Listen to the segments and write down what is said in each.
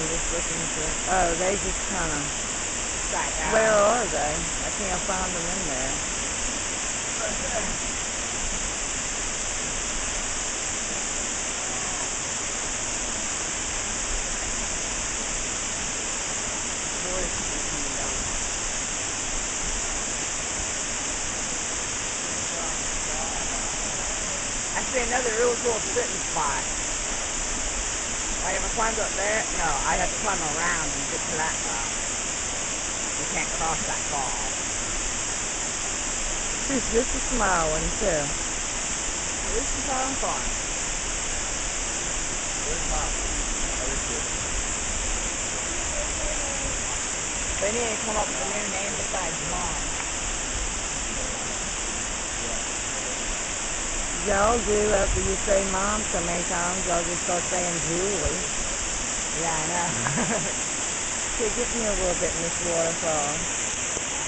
just looking for... Oh, they just kind of... Down. Where are they? I can't find them in there. Right there. I see another really cool sitting spot. Like if I climbed up there, no, I'd have to climb around and get to that top. You can't cross that fall. Who's this a small one too? This is having fun. Where's Mom? They need to come up with a new name besides Mom. Y'all do after you say Mom so many times, y'all just start saying Julie. Yeah, I know. Okay, get me a little bit in this waterfall.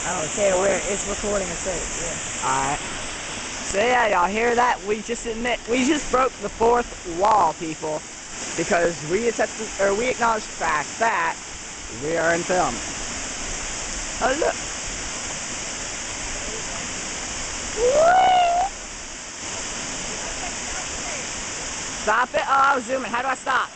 I don't care where it's recording a tape. Yeah. Alright. So yeah, y'all hear that? We just broke the fourth wall, people, because we acknowledged the fact that we are in film. Oh look! Woo! Stop it! Oh, I was zooming. How do I stop?